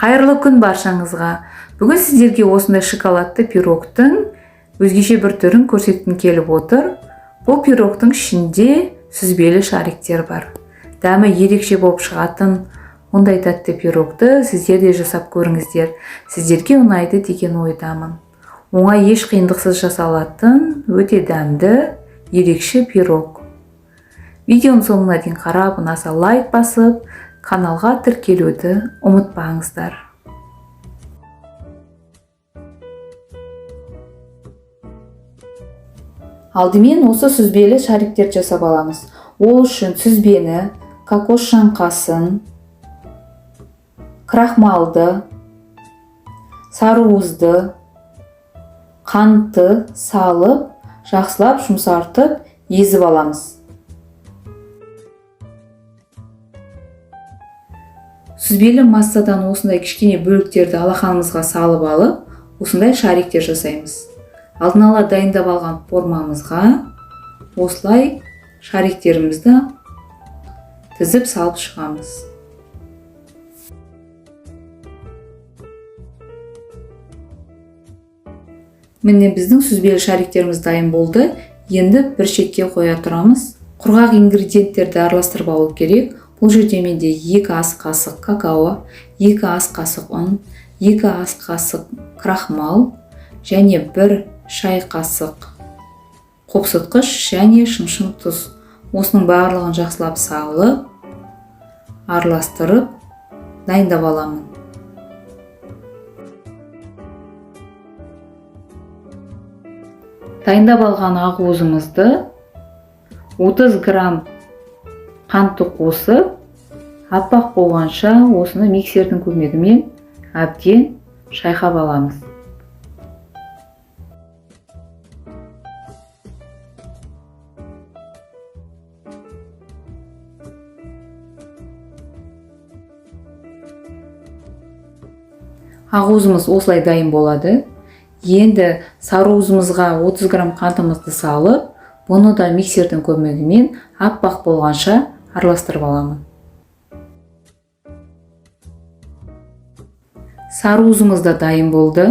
Қайырлы күн баршаңызға. Бүгін сіздерге осындай шоколадты пирогтың өзгеше бір түрін көрсеткім келіп отыр. Бұл пирогтың ішінде сүзбелі шариктер бар. Дәмі ерекше болып шығатын ондай тәтті пирогты сіздер де жасап көріңіздер. Сіздерге ұнайды деген ойдамын. Оңай, еш қиындықсыз жасалатын өте дәмді, ерекше пирог. Видеоның соңына дейін қарап, ұнаса лайк басып, каналға тіркелуді ұмытпаңыздар. Алдымен осы сүзбелі шариктерді жасап аламыз. Ол үшін сүзбені, кокос жаңқасын, крахмалды, сарыуызды, қантты салып, жақсылап жұмсартып, езіп аламыз. Сүзбелі массадан осындай кішкене бөліктерді алақанымызға салып алып, осындай шариктер жасаймыз. Алдын ала дайындап алған формамызға осылай шариктерімізді тізіп салып шығамыз. Міне біздің сүзбелі шариктеріміз дайын болды. Енді бір шетке қоя тұрамыз. Құрғақ ингредиенттерді араластырып алу керек. Бұл жерде менде 2 ас қасық какао, 2 ас қасық ұн, 2 ас қасық крахмал және 1 шай қасық қопсытқыш және шымшым тұз. Осының барлығын жақсылап салып, араластырып дайындап аламын. Дайындап алған ақуызымызды 30 грамм қантты қосып, аппақ болғанша осыны миксердің көмегімен әбден шайқап аламыз. Ақуызымыз осылай дайын болады. Енді сарыуызымызға 30 грамм қантымызды салып, бұны да миксердің көмегімен аппақ болғанша араластырып аламын. Сарыуызымыз да дайын болды.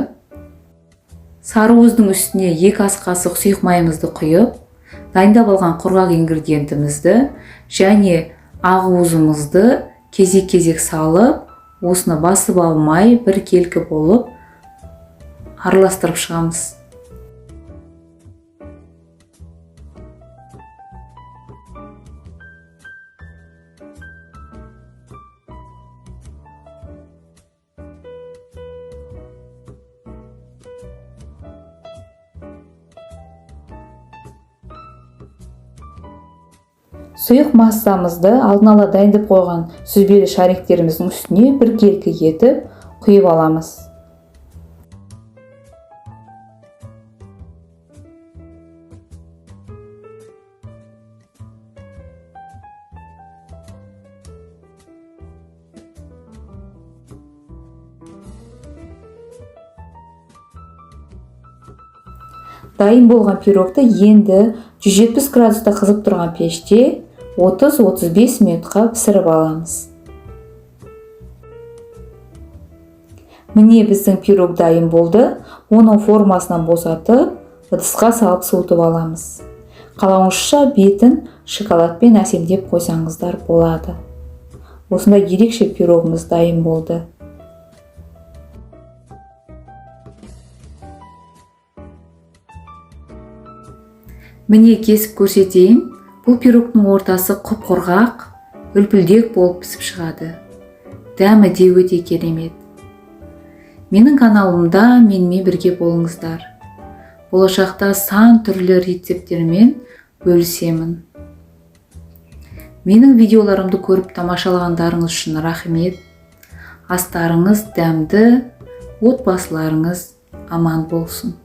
Сарыуыздың үстіне 2 ас қасық сұйық майымызды құйып, дайындап алған құрғақ ингредиентімізді және ақуызымызды кезек-кезек салып, осыны басып алмай бір келкі болып араластырып шығамыз. Сұйық массамызды алдын ала дайындап қойған сүзбелі шариктеріміздің үстіне бір келкі етіп құйып аламыз. Дайын болған пирогты енді 170 градуста қызып тұрған пеште 30-35 минутқа пісіріп аламыз. Міне біздің пирог дайын болды. Оның формасынан босатып, ыдысқа салып суытып аламыз. Қалауыңызша бетін шоколадпен әсемдеп қойсаңыздар болады. Осындай ерекше пирогымыз дайын болды. Міне кесіп көрсетейін. Бұл пирогтың ортасы құп-құрғақ, үлпілдек болып пісіп шығады. Дәмі де өте керемет. Менің каналымда менімен бірге болыңыздар. Болашақта сан түрлі рецептермен бөлісемін. Менің видеоларымды көріп тамашалағандарыңыз үшін рахмет. Астарыңыз дәмді, отбасыларыңыз аман болсын.